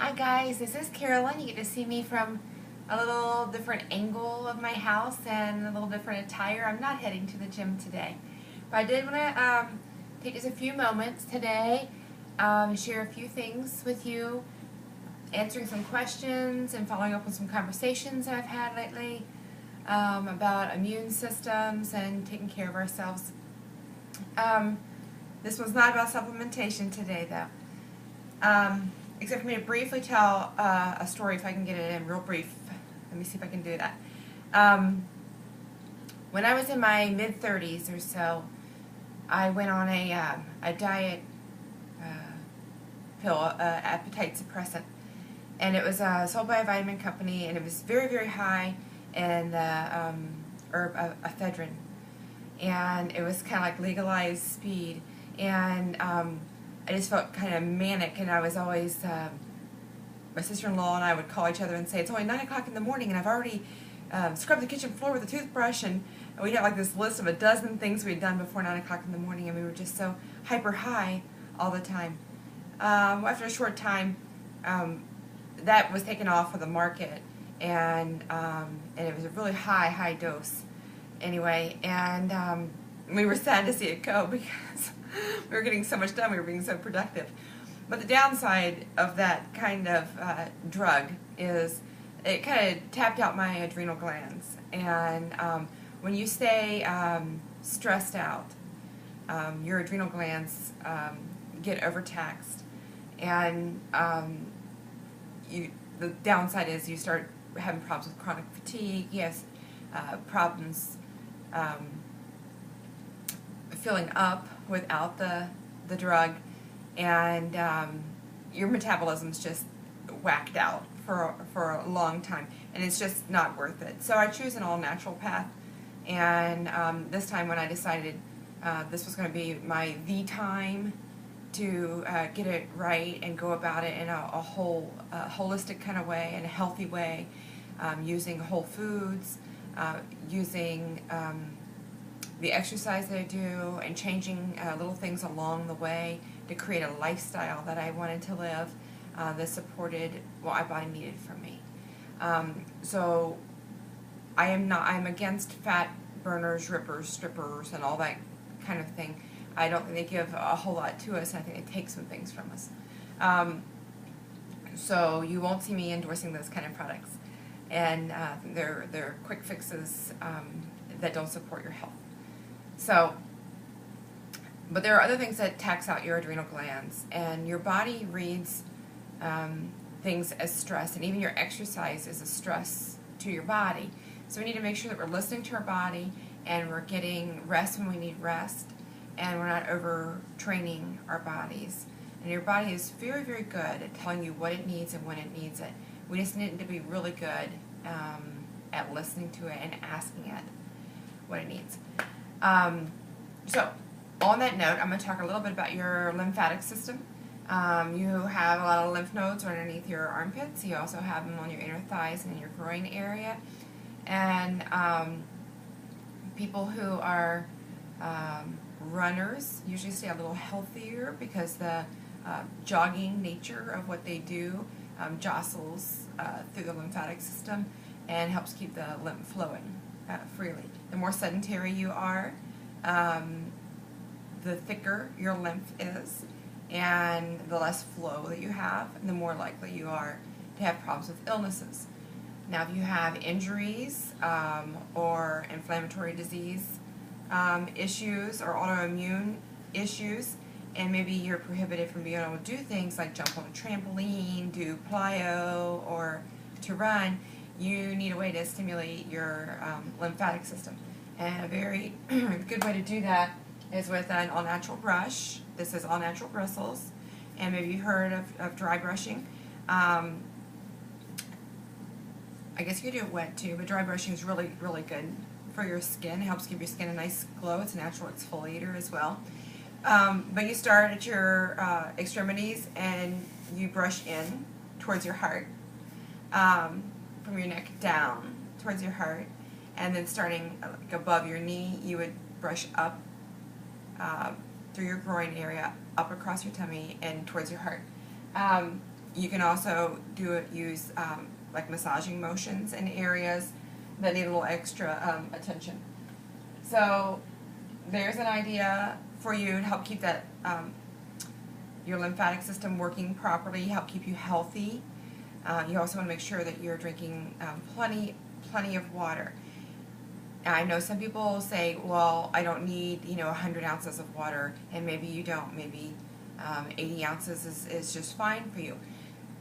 Hi guys, this is Carolyn. You get to see me from a little different angle of my house and a little different attire. I'm not heading to the gym today, but I did want to take just a few moments today and share a few things with you, answering some questions and following up on some conversations that I've had lately about immune systems and taking care of ourselves. This one's not about supplementation today though. Except for me to briefly tell a story, if I can get it in real brief. Let me see if I can do that. When I was in my mid-30s or so, I went on a diet pill, appetite suppressant, and it was sold by a vitamin company, and it was very, very high in the herb ephedrine, and it was kind of like legalized speed, and I just felt kind of manic, and I was always, my sister-in-law and I would call each other and say, it's only 9 o'clock in the morning and I've already scrubbed the kitchen floor with a toothbrush, and we'd have like this list of a dozen things we'd done before 9 o'clock in the morning, and we were just so hyper high all the time. After a short time, that was taken off of the market, and it was a really high dose anyway, and we were sad to see it go because we were getting so much done, we were being so productive. But the downside of that kind of drug is it kind of tapped out my adrenal glands. And when you stay stressed out, your adrenal glands get overtaxed. And the downside is you start having problems with chronic fatigue. Yes, problems filling up without the drug, and your metabolism's just whacked out for a long time, and it's just not worth it. So I choose an all-natural path, and this time when I decided this was going to be the time to get it right and go about it in a holistic kind of way, in a healthy way, using whole foods, using the exercise that I do, and changing little things along the way to create a lifestyle that I wanted to live that supported what my body needed from me. So I'm against fat burners, rippers, strippers, and all that kind of thing. I don't think they give a whole lot to us, and I think they take some things from us. So you won't see me endorsing those kind of products, and they're quick fixes that don't support your health. So, but there are other things that tax out your adrenal glands, and your body reads things as stress, and even your exercise is a stress to your body. So we need to make sure that we're listening to our body, and we're getting rest when we need rest, and we're not overtraining our bodies. And your body is very, very good at telling you what it needs and when it needs it. We just need to be really good at listening to it and asking it what it needs. So, on that note, I'm going to talk a little bit about your lymphatic system. You have a lot of lymph nodes underneath your armpits. You also have them on your inner thighs and in your groin area. And people who are runners usually stay a little healthier because the jogging nature of what they do jostles through the lymphatic system and helps keep the lymph flowing freely. The more sedentary you are, the thicker your lymph is, and the less flow that you have, and the more likely you are to have problems with illnesses. Now, if you have injuries or inflammatory disease issues or autoimmune issues, and maybe you're prohibited from being able to do things like jump on a trampoline, do plyo, or to run, you need a way to stimulate your lymphatic system. And a very good way to do that is with an all-natural brush. This is all-natural bristles, and maybe you've heard of dry brushing. I guess you could do it wet too, but dry brushing is really, really good for your skin. It helps give your skin a nice glow. It's a natural exfoliator as well. But you start at your extremities, and you brush in towards your heart, from your neck down towards your heart, and then starting like above your knee, you would brush up through your groin area, up across your tummy, and towards your heart. You can also use like massaging motions in areas that need a little extra attention. So there's an idea for you to help keep that your lymphatic system working properly, help keep you healthy. You also want to make sure that you're drinking plenty of water. I know some people say, well, I don't need 100 ounces of water, and maybe you don't. Maybe 80 ounces is just fine for you.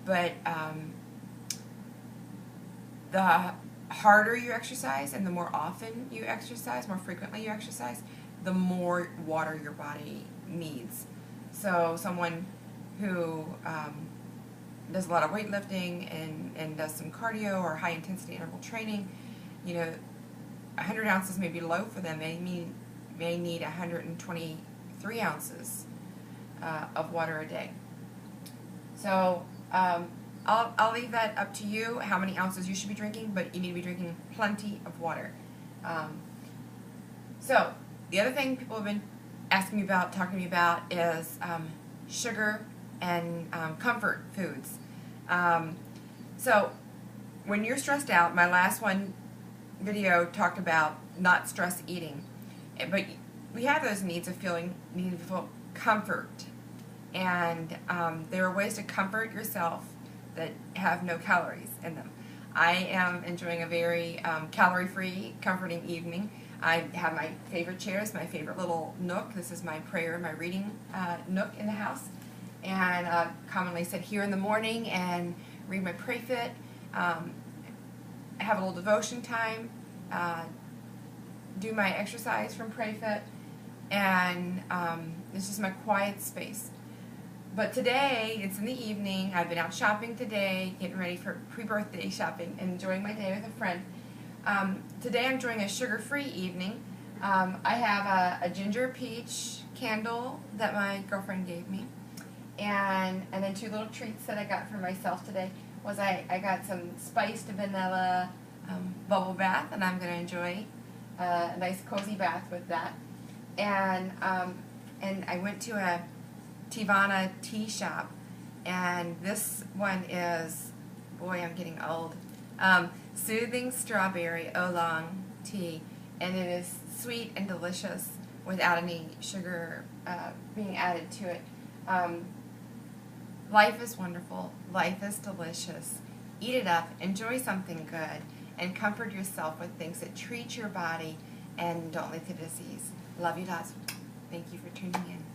But the harder you exercise and the more often you exercise, more frequently you exercise, the more water your body needs. So someone who does a lot of weightlifting and does some cardio or high intensity interval training, 100 ounces may be low for them. They may need 123 ounces of water a day. So I'll leave that up to you, how many ounces you should be drinking, but you need to be drinking plenty of water. So the other thing people have been asking me about, talking to me about, is sugar and comfort foods. So when you're stressed out, my last video talked about not stress eating, but we have those needs of needing to feel comfort, and there are ways to comfort yourself that have no calories in them. I am enjoying a very calorie-free, comforting evening. I have my favorite chairs, my favorite little nook. This is my prayer, my reading nook in the house, and I commonly sit here in the morning and read my Pray Fit. Have a little devotion time, do my exercise from Pray Fit, and this is my quiet space. But today, it's in the evening. I've been out shopping today, getting ready for pre-birthday shopping, and enjoying my day with a friend. Today I'm enjoying a sugar-free evening. I have a ginger peach candle that my girlfriend gave me, and then 2 little treats that I got for myself today. I got some spiced vanilla bubble bath, and I'm going to enjoy a nice cozy bath with that. And I went to a Teavana tea shop, and this one is, boy, I'm getting old, Soothing Strawberry Oolong Tea, and it is sweet and delicious without any sugar being added to it. Life is wonderful. Life is delicious. Eat it up. Enjoy something good. And comfort yourself with things that treat your body and don't lead to disease. Love you lots. Thank you for tuning in.